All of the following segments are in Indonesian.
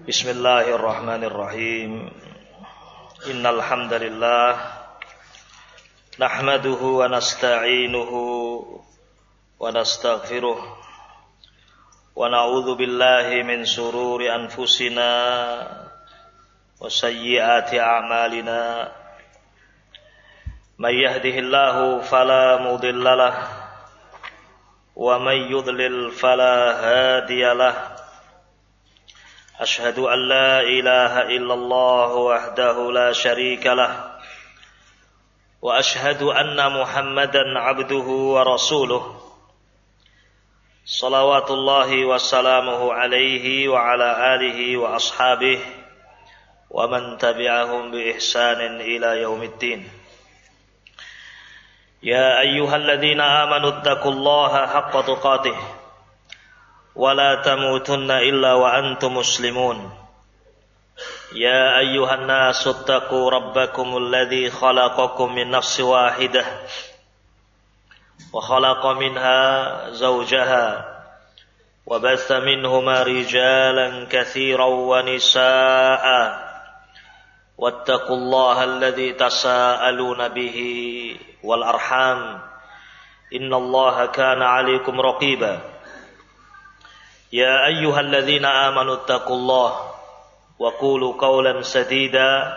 Bismillahirrahmanirrahim. Innal hamdalillah nahmaduhu wa nasta'inuhu wa nastaghfiruh wa na'udzu billahi min shururi anfusina wa sayyiati a'malina. May yahdihillahu fala mudilla lahu wa may yudlil fala hadiya lahu. Ashhadu an la ilaha illallah wahdahu la syarika lah wa ashhadu anna Muhammadan abduhu wa rasuluh salawatullahi wa salamuhu alaihi wa ala alihi wa ashabihi wa man tabi'ahum bi ihsanin ila yaumiddin. Ya ayyuhalladzina amanu taqullaha haqqa tuqatih wa la tamutunna illa wa antum muslimun. Ya ayyuhan nasu taqu rabbakumul ladzi khalaqakum min nafsin wahidah wa khalaqa minha zawjaha wa batha minhuma rijalan katsiran wa nisaa'a wattaqullaha alladzi tasaaluna bihi wal arham innallaha kana 'alaikum raqiba. Ya ayyuhalladzina amanu taqullaha wa qulu qawlan sadida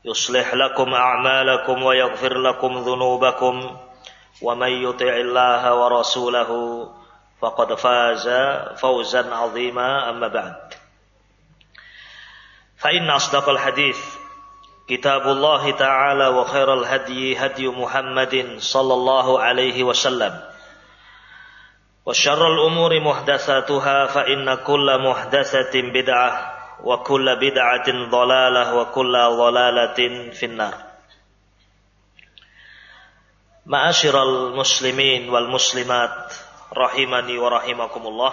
yuslih lakum a'malakum wa yaghfir lakum dhunubakum wa may yuti'illaha wa rasulahu faqad faza fawzan 'azima. Amma ba'd. Fa inna asdaqal hadits kitabullah ta'ala wa khairal hadyi hadyu Muhammadin sallallahu alaihi wasallam. Wa syarrul umuri muhdatsatuha fa inna kulla muhdatsatin bid'ah wa kulla bid'atin dhalalah wa kulla dhalalatin finnar. Ma'asyiral muslimin wal muslimat rahimani wa rahimakumullah.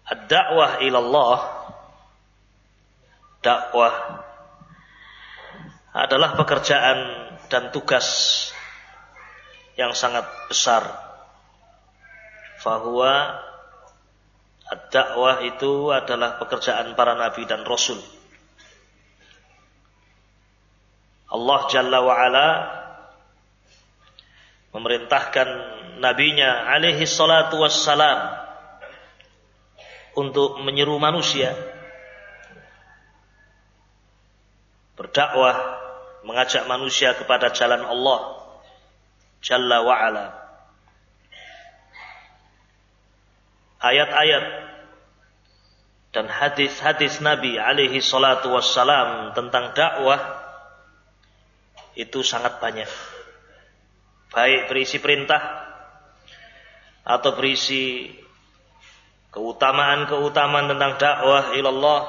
Ad-da'wah ila Allah, dakwah adalah pekerjaan dan tugas yang sangat besar. Fahuwa ad-da'wah itu adalah pekerjaan para nabi dan rasul. Allah Jalla wa Ala memerintahkan nabinya alaihi salatu wassalam untuk menyeru manusia berdakwah, mengajak manusia kepada jalan Allah Jalla wa'ala. Ayat-ayat dan hadis-hadis Nabi alaihi salatu wassalam tentang dakwah itu sangat banyak. Baik berisi perintah atau berisi keutamaan-keutamaan tentang dakwah ilallah,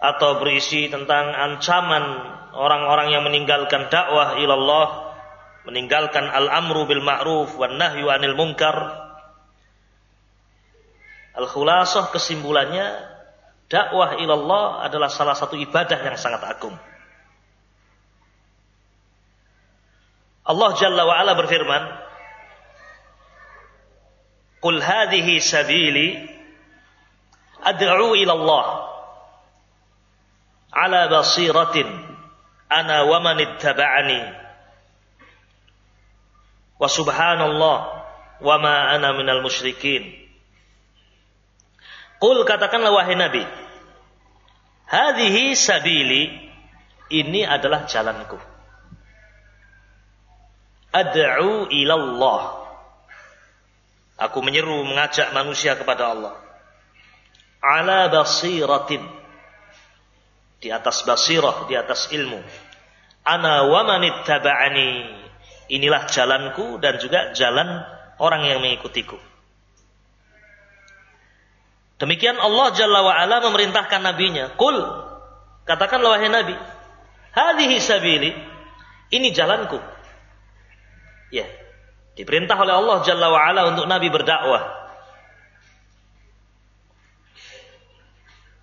atau berisi tentang ancaman orang-orang yang meninggalkan dakwah ilallah, meninggalkan al-amru bil ma'ruf wan nahyu 'anil munkar. Al-khulasah, kesimpulannya, dakwah ilallah adalah salah satu ibadah yang sangat agung. Allah Jalla wa Ala berfirman, "Qul hadhihi sabili ad'u ila Allah ala basiratin ana wa man ittaba'ani wa subhanallah wa ma ana minal musyrikin." Qul, katakanlah wahai Nabi, hadhihi sabili, ini adalah jalanku. Ad'u ilallah, aku menyeru, mengajak manusia kepada Allah. Ala basiratin, di atas basirah, di atas ilmu. Ana wa man ittaba'ani, inilah jalanku dan juga jalan orang yang mengikutiku. Demikian Allah Jalla wa Ala memerintahkan nabinya. Qul, katakanlah wahai Nabi, hadhihi sabili, ini jalanku. Ya, diperintah oleh Allah Jalla wa Ala untuk Nabi berdakwah.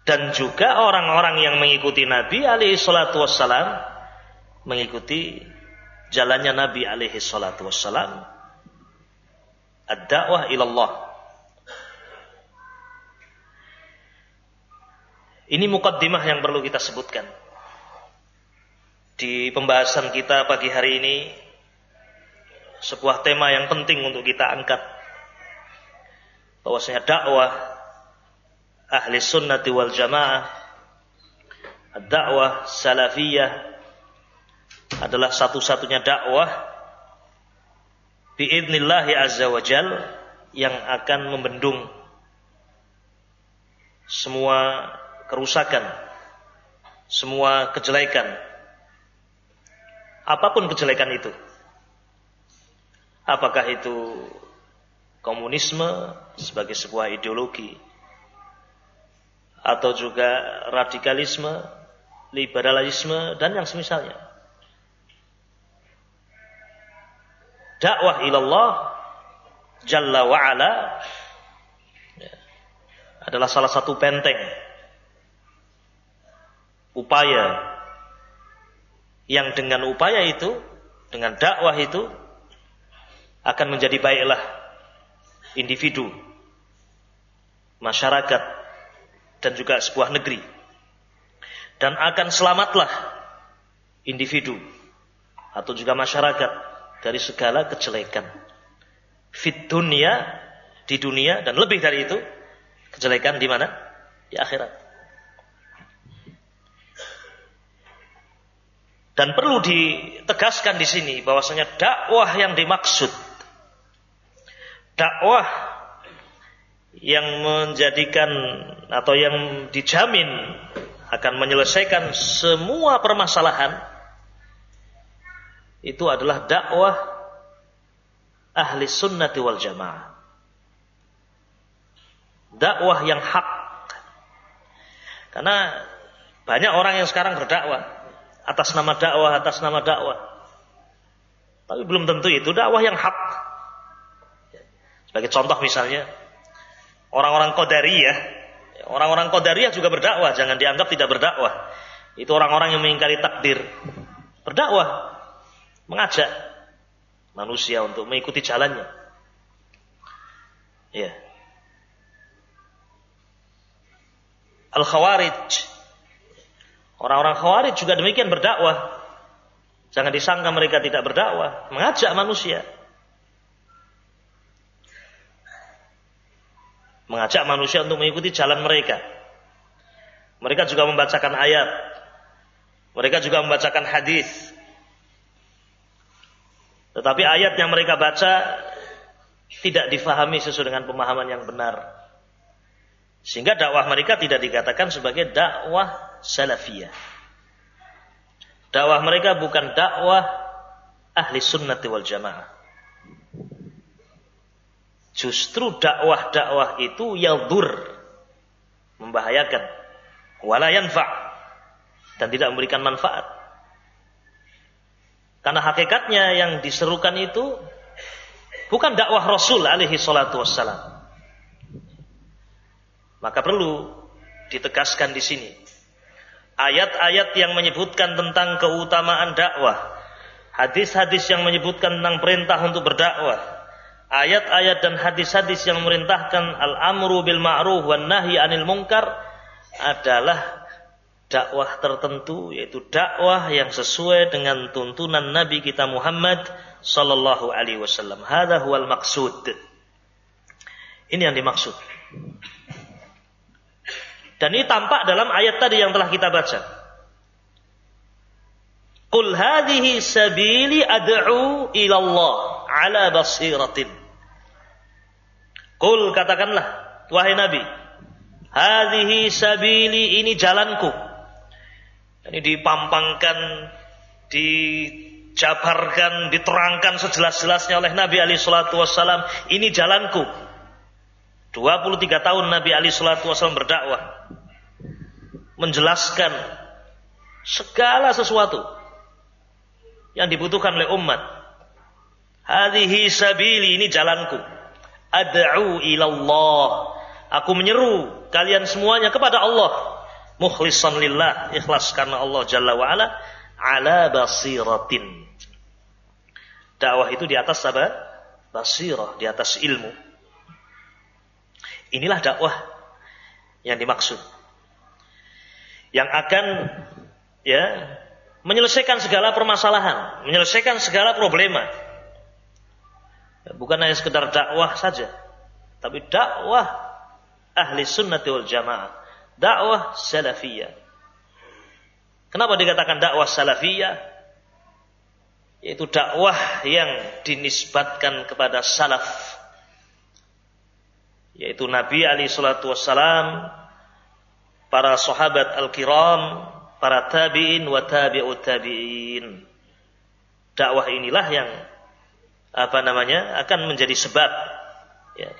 Dan juga orang-orang yang mengikuti Nabi alaihi salatu wassalam mengikuti jalannya Nabi alaihi salatu wassalam ad-da'wah ilallah. Ini muqaddimah yang perlu kita sebutkan. Di pembahasan kita pagi hari ini, sebuah tema yang penting untuk kita angkat. Bahwasanya dakwah ahli sunnati wal jamaah, dakwah salafiyah adalah satu-satunya dakwah biidznillah azza wa jal yang akan membendung semua kerusakan, semua kejelekan, apapun kejelekan itu. Apakah itu komunisme sebagai sebuah ideologi, atau juga radikalisme, liberalisme, dan yang semisalnya. Dakwah ilallah Jalla wa'ala adalah salah satu benteng, upaya yang dengan upaya itu, dengan dakwah itu akan menjadi baiklah individu, masyarakat, dan juga sebuah negeri, dan akan selamatlah individu atau juga masyarakat dari segala kejelekan fit dunia, di dunia, dan lebih dari itu kejelekan di mana? Di akhirat. Dan perlu ditegaskan di sini bahwasanya dakwah yang dimaksud, dakwah yang menjadikan atau yang dijamin akan menyelesaikan semua permasalahan, itu adalah dakwah ahli sunnati wal jamaah. Dakwah yang hak. Karena banyak orang yang sekarang berdakwah atas nama dakwah, atas nama dakwah. Tapi belum tentu itu dakwah yang hak. Sebagai contoh misalnya, orang-orang Qadariyah. Orang-orang Qadariyah juga berdakwah, jangan dianggap tidak berdakwah. Itu orang-orang yang mengingkari takdir. Berdakwah, mengajak manusia untuk mengikuti jalannya. Ya. Al-Khawarij, orang-orang Khawarij juga demikian berdakwah. Jangan disangka mereka tidak berdakwah, mengajak manusia. Mengajak manusia untuk mengikuti jalan mereka. Mereka juga membacakan ayat. Mereka juga membacakan hadis. Tetapi ayat yang mereka baca tidak difahami sesuai dengan pemahaman yang benar. Sehingga dakwah mereka tidak dikatakan sebagai dakwah salafiyah. Dakwah mereka bukan dakwah ahli sunnati wal jamaah. Justru dakwah-dakwah itu yadur, membahayakan, wala yanfa', dan tidak memberikan manfaat. Karena hakikatnya yang diserukan itu bukan dakwah Rasul alaihi salatu wassalam. Maka perlu ditegaskan di sini ayat-ayat yang menyebutkan tentang keutamaan dakwah, hadis-hadis yang menyebutkan tentang perintah untuk berdakwah, ayat-ayat dan hadis-hadis yang memerintahkan al-amru bil ma'ruf wan nahyi 'anil munkar adalah dakwah tertentu, yaitu dakwah yang sesuai dengan tuntunan Nabi kita Muhammad sallallahu alaihi wasallam. Hadza huwal maqsud. Ini yang dimaksud. Dan ini tampak dalam ayat tadi yang telah kita baca. Qul hadhihi sabili ad'u ila Allah ala basiratin. Qul, katakanlah wahai Nabi, hadhihi sabili, ini jalanku. Ini dipampangkan, dijabarkan, diterangkan sejelas-jelasnya oleh Nabi alaihi salatu wassalam. Ini jalanku. 23 tahun Nabi alaihi salatu wassalam berdakwah, menjelaskan segala sesuatu yang dibutuhkan oleh umat. Hadhihi sabili, ini jalanku. Ad'u ilallah, aku menyeru kalian semuanya kepada Allah. Mukhlishan lillah, ikhlas karena Allah Jalla wa'ala. Ala basiratin, dakwah itu di atas apa? basirah, di atas ilmu. Inilah dakwah yang dimaksud. Yang akan menyelesaikan segala permasalahan, menyelesaikan segala problema. Bukan hanya sekedar dakwah saja, tapi dakwah ahli sunnati wal jamaah, dakwah salafiyah. Kenapa dikatakan dakwah salafiyah? Yaitu dakwah yang dinisbatkan kepada salaf, yaitu Nabi alaihi salatu wassalam, para sahabat al-kiram, para tabi'in wa tabi'ut tabi'in. Dakwah inilah yang akan menjadi sebab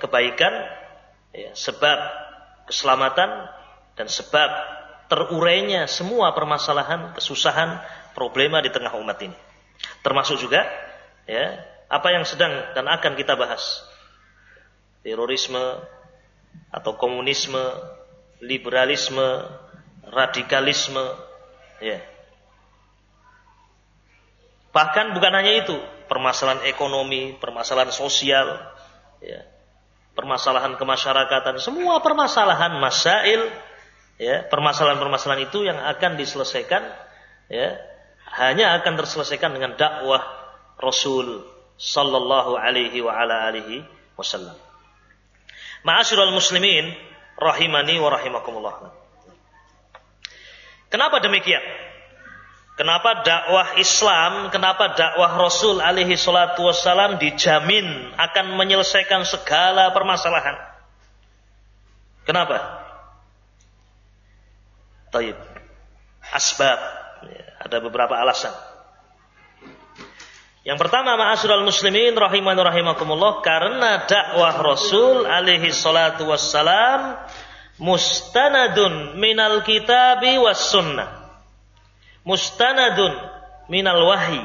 kebaikan, sebab keselamatan, dan sebab terurainya semua permasalahan, kesusahan, problema di tengah umat ini. Termasuk juga apa yang sedang dan akan kita bahas. Terorisme atau komunisme, liberalisme, radikalisme, Bahkan bukan hanya itu, permasalahan ekonomi, permasalahan sosial, permasalahan kemasyarakatan, semua permasalahan masail, permasalahan-permasalahan itu yang akan diselesaikan, hanya akan terselesaikan dengan dakwah Rasul sallallahu alaihi wa ala alihi wasallam. Ma'asyiral muslimin rahimani wa rahimakumullah. Kenapa demikian? Kenapa dakwah Islam, kenapa dakwah Rasul alaihi salatu wassalam dijamin akan menyelesaikan segala permasalahan? Kenapa? Taib. Asbab. Ada beberapa alasan. Yang pertama, ma'asyiral muslimin rahimani wa rahimakumullah, karena dakwah Rasul alaihi salatu wassalam mustanadun minal kitabi was sunnah. Mustanadun minal wahyi.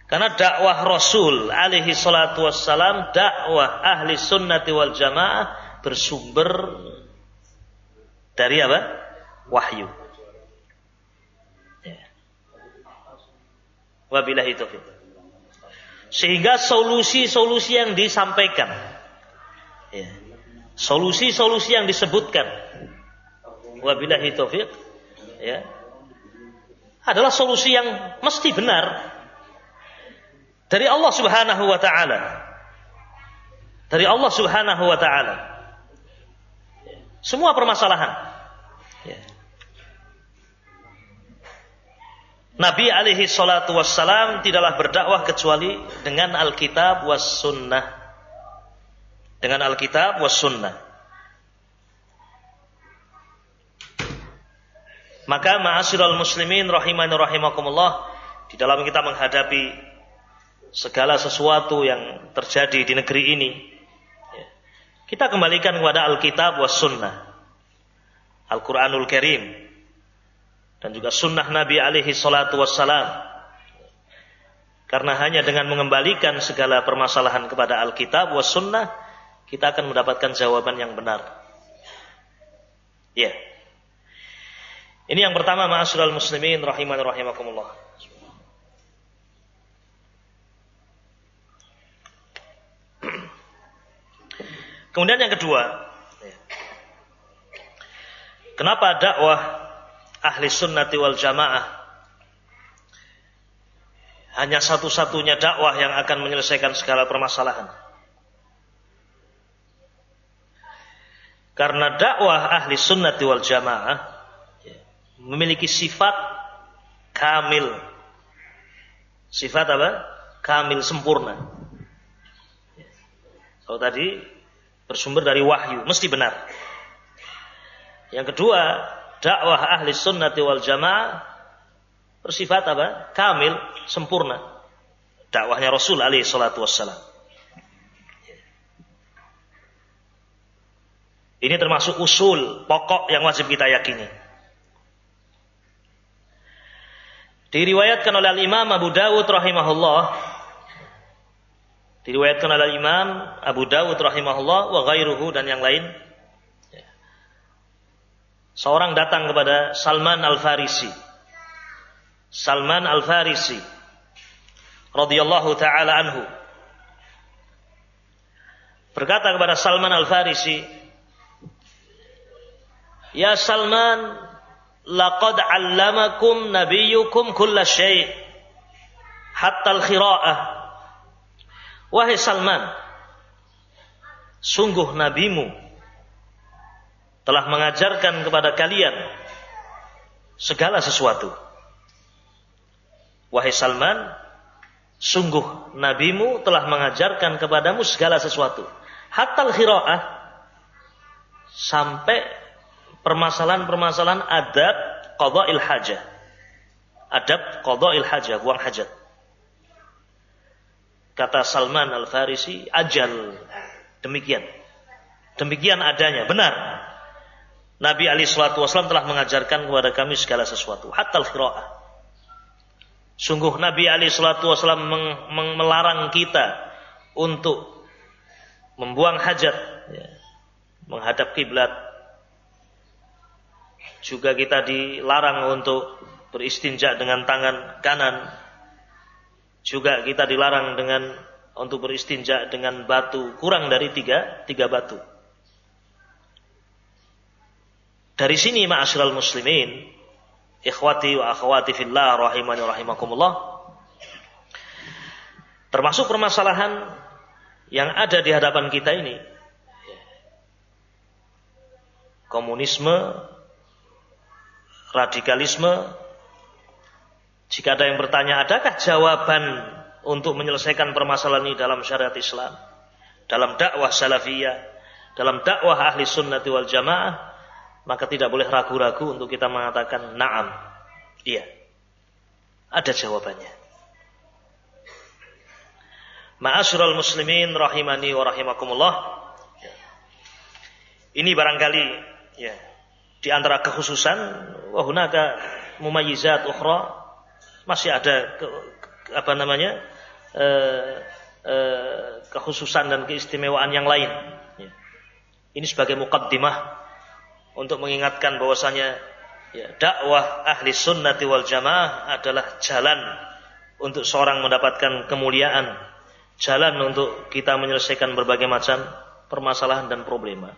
Karena dakwah Rasul alaihi salatu wassalam, dakwah ahli sunnati wal jamaah bersumber dari apa? Wahyu. Wabillahi taufiq. Sehingga solusi-solusi yang disampaikan, solusi-solusi yang disebutkan, wabillahi taufiq, adalah solusi yang mesti benar dari Allah Subhanahu wa taala. Dari Allah Subhanahu wa taala. Semua permasalahan. Nabi alaihi salatu wassalam tidaklah berdakwah kecuali dengan Alkitab was sunnah. Dengan Alkitab was sunnah. Maka ma'asyiral muslimin rahimani rahimakumullah, di dalam kita menghadapi segala sesuatu yang terjadi di negeri ini, kita kembalikan kepada Alkitab was sunnah, Al-Quranul Karim, dan juga sunnah Nabi alaihi salatu wassalam. Karena hanya dengan mengembalikan segala permasalahan kepada Alkitab was sunnah, kita akan mendapatkan jawaban yang benar. Ini yang pertama, ma'asyiral muslimin rahimani rahimakumullah. Kemudian yang kedua, kenapa dakwah ahli sunnati wal jamaah hanya satu-satunya dakwah yang akan menyelesaikan segala permasalahan? Karena dakwah ahli sunnati wal jamaah memiliki sifat kamil. Sifat apa? Kamil, sempurna. Kalau tadi bersumber dari wahyu, mesti benar. Yang kedua, dakwah ahli sunnati wal jamaah bersifat apa? Kamil, sempurna. Dakwahnya Rasul alaihi salatu wassalam. Ini termasuk usul pokok yang wajib kita yakini. Diriwayatkan oleh Imam Abu Dawud rahimahullah. Diriwayatkan oleh Imam Abu Dawud rahimahullah wa ghairuhu, dan yang lain. Seorang datang kepada Salman Al-Farisi. Salman Al-Farisi radhiyallahu taala anhu. berkata kepada Salman Al-Farisi, "Ya Salman, laqad 'allamakum nabiyyukum kulla syai' hatta al-khira'ah." Wahai Salman, sungguh nabimu telah mengajarkan kepada kalian segala sesuatu. Wahai Salman, sungguh nabimu telah mengajarkan kepadamu segala sesuatu. Hatta al-khira'ah, sampai permasalahan-permasalahan adab qada'il hajah. Adab qada'il hajah, buang hajat. Kata Salman Al-Farisi, ajal, demikian. Demikian adanya, benar. Nabi SAW telah mengajarkan kepada kami segala sesuatu. Hatta al-khira'ah. Sungguh Nabi SAW melarang kita untuk membuang hajat, ya, menghadap kiblat. Juga kita dilarang untuk beristinja dengan tangan kanan. Juga kita dilarang untuk beristinja dengan batu kurang dari tiga batu. Dari sini ma'asyiral muslimin, ikhwati wa akhwati fillah rahimani wa rahimakumullah, termasuk permasalahan yang ada di hadapan kita ini, komunisme, radikalisme. Jika ada yang bertanya, adakah jawaban untuk menyelesaikan permasalahan ini dalam syariat Islam, dalam dakwah salafiyah, dalam dakwah ahli sunnati wal jamaah, maka tidak boleh ragu-ragu untuk kita mengatakan na'am, iya, ada jawabannya. Ma'asyiral muslimin rahimani wa rahimakumullah, ini barangkali ya di antara kekhususan, wa hunaka mumayyizat ukhra, masih ada kekhususan dan keistimewaan yang lain. Ya. Ini sebagai muqaddimah untuk mengingatkan bahwasanya ya, dakwah ahli sunnati wal jamaah adalah jalan untuk seorang mendapatkan kemuliaan, jalan untuk kita menyelesaikan berbagai macam permasalahan dan problema.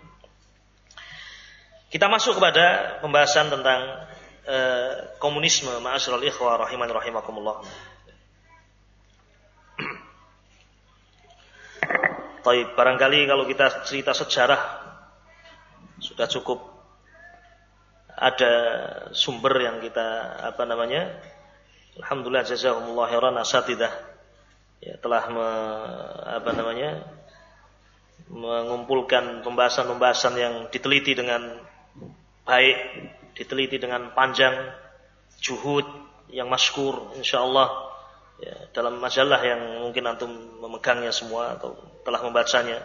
Kita masuk kepada pembahasan tentang komunisme, ma'asyiral ikhwah rahimani rahimakumullah. Baik, barangkali kalau kita cerita sejarah sudah cukup ada sumber yang kita alhamdulillah jazakumullah khairan asatidah ya telah mengumpulkan pembahasan-pembahasan yang diteliti dengan baik, diteliti dengan panjang, juhud yang masykur insyaallah ya, dalam majalah yang mungkin antum memegangnya semua atau telah membacanya.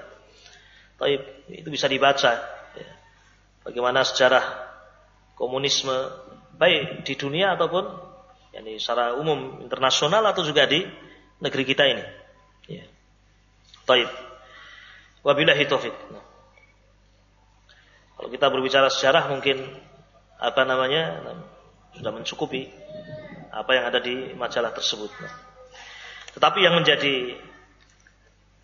Baik, itu bisa dibaca ya. Bagaimana sejarah komunisme baik di dunia ataupun yani secara umum internasional atau juga di negeri kita ini. Ya. Baik. Wabillahi taufik. Nah. Kalau kita berbicara sejarah mungkin sudah mencukupi apa yang ada di majalah tersebut. Nah. Tetapi yang menjadi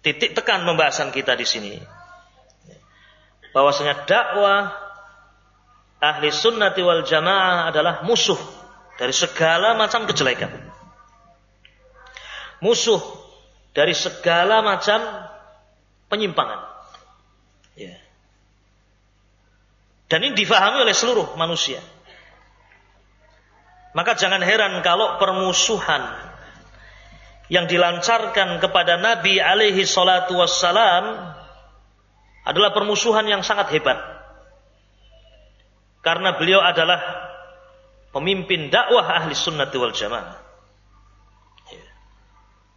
titik tekan pembahasan kita di sini bahwasanya dakwah ahli sunnati wal jamaah adalah musuh dari segala macam kejelekan. Musuh dari segala macam penyimpangan. Ya. Dan ini difahami oleh seluruh manusia. Maka jangan heran kalau permusuhan yang dilancarkan kepada Nabi alaihi salatu wassalam adalah permusuhan yang sangat hebat. Karena beliau adalah pemimpin dakwah ahli sunnati wal jamaah.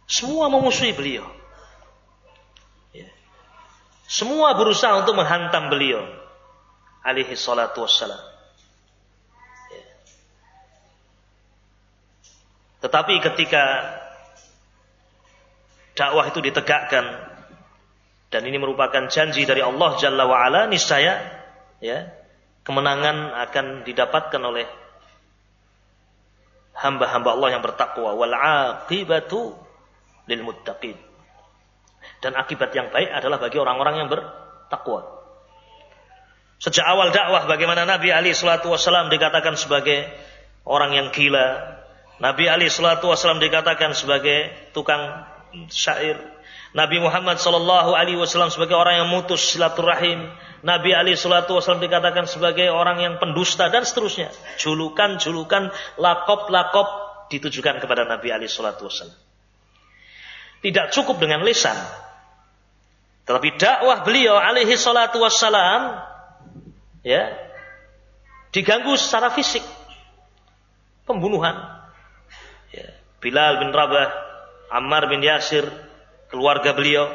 Semua memusuhi beliau. Semua berusaha untuk menghantam beliau alaihi salatu wassalam. Tetapi ketika dakwah itu ditegakkan dan ini merupakan janji dari Allah Jalla wa Ala, niscaya ya, kemenangan akan didapatkan oleh hamba-hamba Allah yang bertakwa. Wal aqibatu lil muttaqin. Dan akibat yang baik adalah bagi orang-orang yang bertakwa. Sejak awal dakwah bagaimana Nabi alaihi salatu wasallam dikatakan sebagai orang yang gila. Nabi alaihi salatu wasallam dikatakan sebagai tukang syair. Nabi Muhammad sallallahu alaihi wasallam sebagai orang yang mutus silaturahim. Nabi alaihi salatu wasallam dikatakan sebagai orang yang pendusta dan seterusnya. Julukan-julukan, lakop-lakop ditujukan kepada Nabi alaihi salatu wasallam. Tidak cukup dengan lisan. Tetapi dakwah beliau alaihi salatu wassalam ya diganggu secara fisik. Pembunuhan. Ya. Bilal bin Rabah, Ammar bin Yasir, keluarga beliau.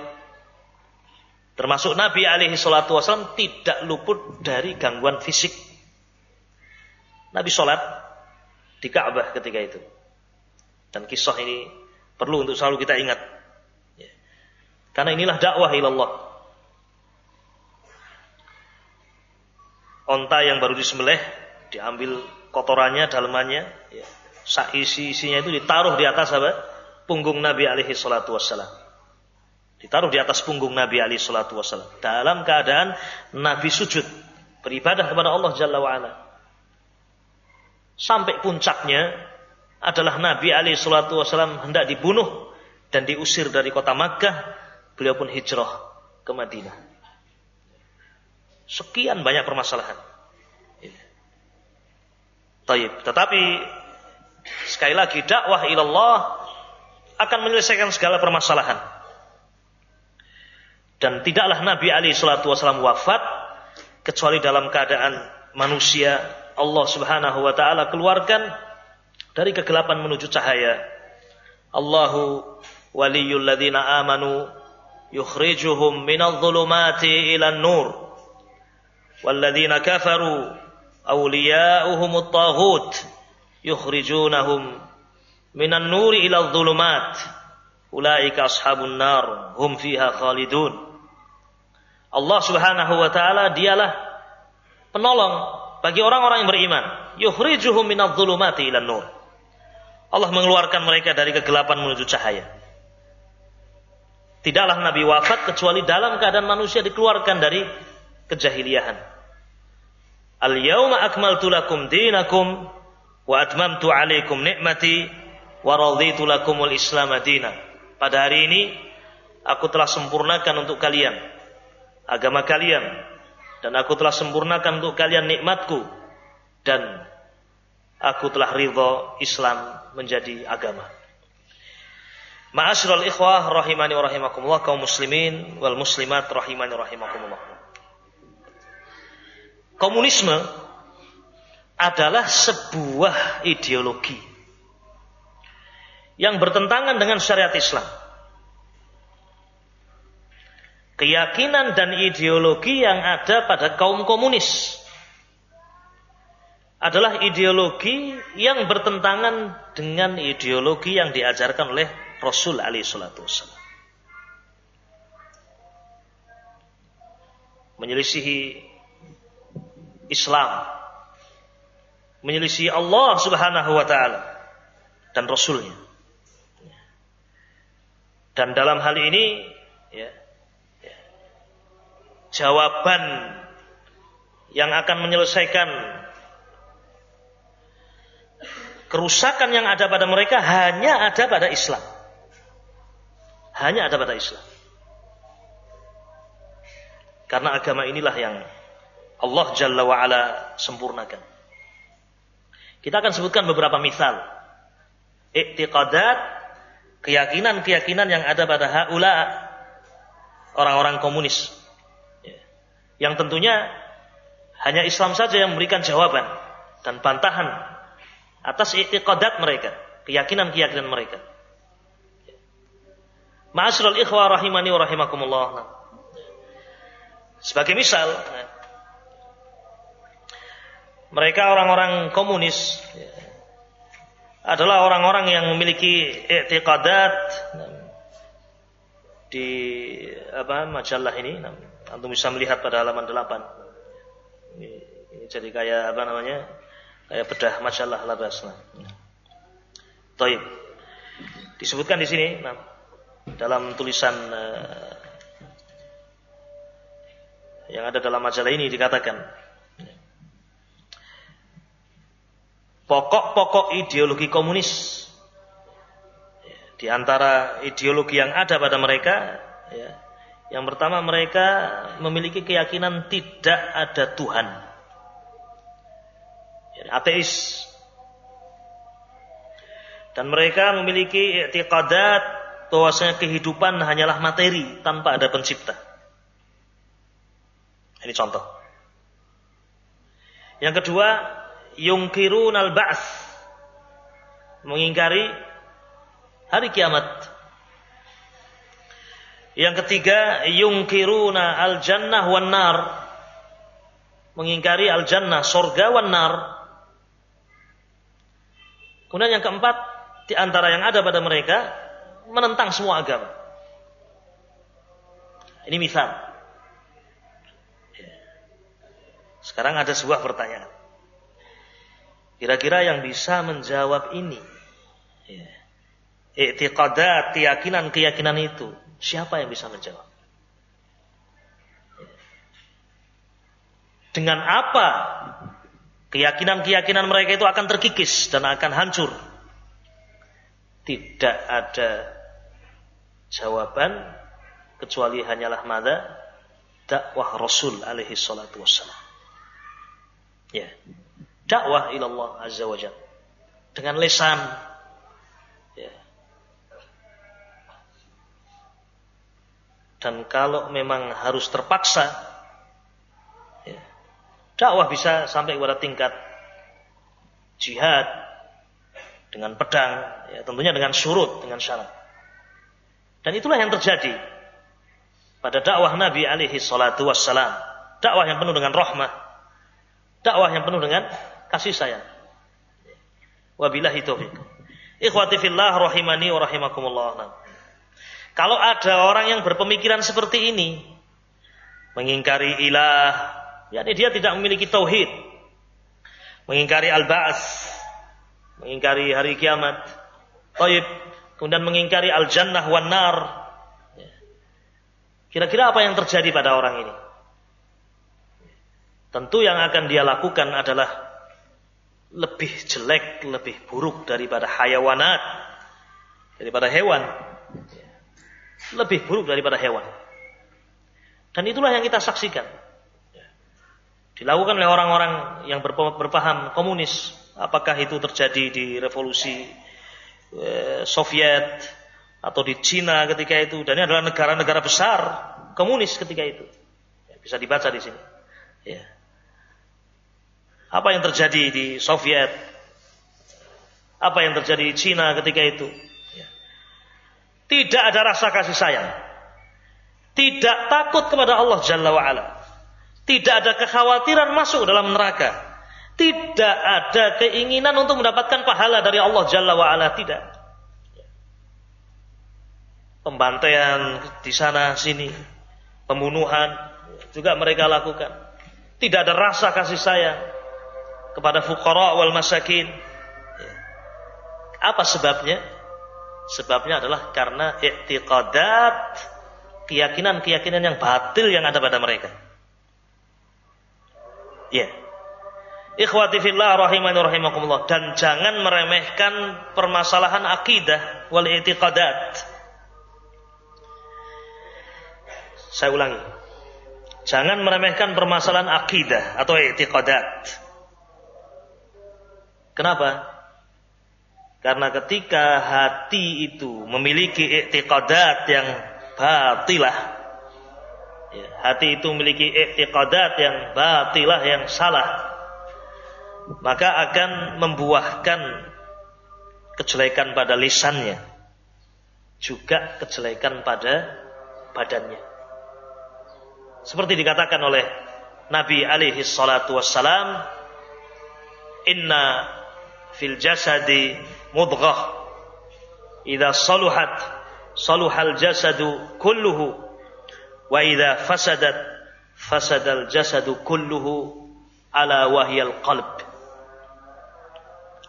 Termasuk Nabi alaihi salatu wassalam tidak luput dari gangguan fisik. Nabi sholat di Ka'bah ketika itu. Dan kisah ini perlu untuk selalu kita ingat. Karena inilah dakwah ilallah. Onta yang baru disembelih, diambil kotorannya, dalemannya, ya. Isi-isinya itu ditaruh di atas apa? Punggung Nabi alaihi salatu wassalam. Ditaruh di atas punggung Nabi alaihi salatu wassalam. Dalam keadaan Nabi sujud, beribadah kepada Allah Jalla wa'ala. Sampai puncaknya adalah Nabi alaihi salatu wassalam hendak dibunuh dan diusir dari kota Makkah. Beliau pun hijrah ke Madinah. Sekian banyak permasalahan. Taib. Tetapi sekali lagi dakwah ilallah akan menyelesaikan segala permasalahan. Dan tidaklah Nabi alaihi salatu wasallam wafat kecuali dalam keadaan manusia Allah Subhanahu wa taala keluarkan dari kegelapan menuju cahaya. Allahu waliyul ladzina amanu yukhrijuhum minadh dhulumati ilan nur walladzina kafaru awliya'uhumut taghut yukhrijunahum minan nuri ilal dhulumat ulaika ashabun nar hum fiha khalidun. Allah Subhanahu wa taala dialah penolong bagi orang-orang yang beriman. Yukhrijuhum minadh dhulumati ilan nur. Allah mengeluarkan mereka dari kegelapan menuju cahaya. Tidaklah Nabi wafat kecuali dalam keadaan manusia dikeluarkan dari kejahiliahan. Al-yawma akmaltu lakum dinakum wa atmamtu alaikum ni'mati wa raditu lakumul Islam madina. Pada hari ini aku telah sempurnakan untuk kalian agama kalian dan aku telah sempurnakan untuk kalian nikmatku dan aku telah ridha Islam menjadi agama. Ma'asyiral ikhwah rahimani wa rahimakumullah, kaum muslimin wal muslimat rahimani wa rahimakumullah. Komunisme adalah sebuah ideologi yang bertentangan dengan syariat Islam. Keyakinan dan ideologi yang ada pada kaum komunis adalah ideologi yang bertentangan dengan ideologi yang diajarkan oleh Rasul alaihi salatu wassalam. Menyelisihi Islam, menyelisihi Allah Subhanahu wa taala dan Rasulnya. Dan dalam hal ini jawaban yang akan menyelesaikan kerusakan yang ada pada mereka hanya ada pada Islam. Hanya ada pada Islam. Karena agama inilah yang Allah Jalla wa'ala sempurnakan. Kita akan sebutkan beberapa misal. I'tiqadat, keyakinan-keyakinan yang ada pada haula, orang-orang komunis. Yang tentunya hanya Islam saja yang memberikan jawaban dan bantahan atas i'tiqadat mereka, keyakinan-keyakinan mereka. Ma'asyiral ikhwah rahimani wa rahimakumullah. Sebagai misal, mereka orang-orang komunis adalah orang-orang yang memiliki i'tiqadat di majalah ini. Antum bisa melihat pada halaman 8. Ini jadi kayak kayak bedah majalah labas. Taib. Disebutkan di sini dalam tulisan yang ada dalam majalah ini dikatakan pokok-pokok ideologi komunis, di antara ideologi yang ada pada mereka, yang pertama mereka memiliki keyakinan tidak ada Tuhan, ateis, dan mereka memiliki i'tiqadat bahwasanya kehidupan hanyalah materi tanpa ada pencipta. Ini contoh. Yang kedua, yungkirun al-ba'ts, mengingkari hari kiamat. Yang ketiga, yungkiruna al-jannah wan nar, mengingkari al-jannah, surga, wan nar. Kemudian yang keempat, di antara yang ada pada mereka, menentang semua agama. Ini misal. Sekarang ada sebuah pertanyaan. Kira-kira yang bisa menjawab ini, i'tiqadat, keyakinan itu, siapa yang bisa menjawab? Dengan apa keyakinan mereka itu akan terkikis dan akan hancur? Tidak ada jawaban kecuali hanyalah mada? Dakwah Rasul alaihi salatu wassalam. Dakwah ilallah azza wa jalla dengan lisan, dan kalau memang harus terpaksa, dakwah bisa sampai kepada tingkat jihad dengan pedang, tentunya dengan syurut, dengan syarat. Dan itulah yang terjadi pada dakwah Nabi alaihi salatu wassalam, dakwah yang penuh dengan rahmah, dakwah yang penuh dengan kasih sayang. Wabillahi taufiq. Ikhwati fillah rahimani wa rahimakumullah. Kalau ada orang yang berpemikiran seperti ini, mengingkari ilah, yakni dia tidak memiliki tauhid, mengingkari al-ba'ts, mengingkari hari kiamat, kemudian mengingkari al-jannah wan nar, kira-kira apa yang terjadi pada orang ini? Tentu yang akan dia lakukan adalah lebih jelek, lebih buruk daripada hayawanat, daripada hewan. Lebih buruk daripada hewan. Dan itulah yang kita saksikan. Dilakukan oleh orang-orang yang berpaham komunis. Apakah itu terjadi di revolusi Soviet atau di Cina ketika itu. Dan ini adalah negara-negara besar komunis ketika itu. Bisa dibaca di sini. Apa yang terjadi di Soviet? Apa yang terjadi di Cina ketika itu? Tidak ada rasa kasih sayang. Tidak takut kepada Allah Jalla wa'ala. Tidak ada kekhawatiran masuk dalam neraka. Tidak ada keinginan untuk mendapatkan pahala dari Allah Jalla wa'ala. Tidak. Pembantaian di sana sini, pembunuhan juga mereka lakukan. Tidak ada rasa kasih sayang kepada fuqara wal masakin. Apa sebabnya? Sebabnya adalah karena i'tiqadat, keyakinan-keyakinan yang batil yang ada pada mereka. Ikhwati fillah rahimani rahimakumullah, dan jangan meremehkan permasalahan akidah wal i'tiqadat. Saya ulangi. Jangan meremehkan permasalahan akidah atau i'tiqadat. Kenapa? Karena ketika hati itu memiliki i'tiqadat yang batilah, hati itu memiliki i'tiqadat yang batilah, yang salah, maka akan membuahkan kejelekan pada lisannya, juga kejelekan pada badannya. Seperti dikatakan oleh Nabi alaihi salatu wassalam, inna fil jasadi mudghah idza saluhat saluhal jasadu kulluhu wa idza fasadat fasadal jasadu kulluhu ala wahyal qalb.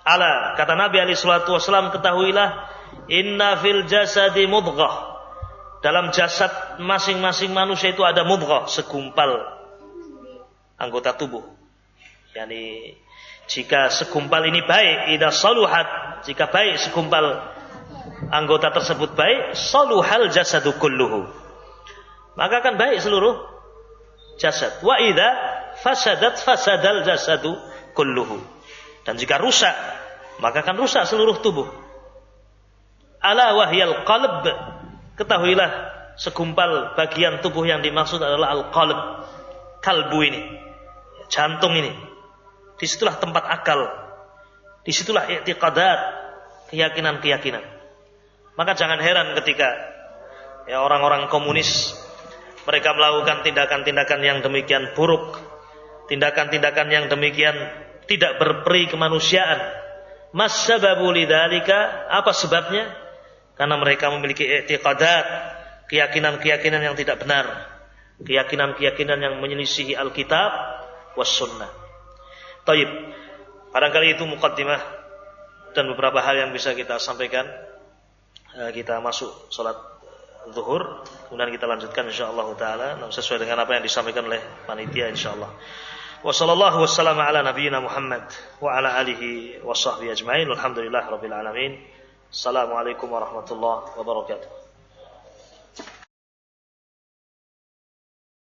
Ala, kata Nabi alaihi salatu wasallam, ketahuilah, inna fil jasadi mudghah, dalam jasad masing-masing manusia itu ada mudghah, segumpal anggota tubuh. Yani jika segumpal ini baik, idza saluhat, jika baik segumpal anggota tersebut baik, saluhal jasadu kulluhu. Maka akan baik seluruh jasad. Wa idza fasadat fasadal jasadu kulluhu. Dan jika rusak, maka akan rusak seluruh tubuh. Ala wahyal qalb. Ketahuilah segumpal bagian tubuh yang dimaksud adalah al-qalb. Kalbu ini, jantung ini. Disitulah tempat akal. Disitulah i'tiqadat, keyakinan-keyakinan. Maka jangan heran ketika ya orang-orang komunis mereka melakukan tindakan-tindakan yang demikian buruk, tindakan-tindakan yang demikian tidak berperi kemanusiaan. Mas sababu lidzalika? Apa sebabnya? Karena mereka memiliki i'tiqadat, keyakinan-keyakinan yang tidak benar, keyakinan-keyakinan yang menyelisihi Alkitab was sunnah. Taib. Barangkali itu muqaddimah dan beberapa hal yang bisa kita sampaikan. Kita masuk salat zuhur, kemudian kita lanjutkan insyaallah taala sesuai dengan apa yang disampaikan oleh panitia insyaallah. Wa sallallahu wassalamu ala nabiyyina Muhammad wa ala alihi washabbihi ajmain. Walhamdulillahirabbil alamin. Assalamualaikum warahmatullahi wabarakatuh.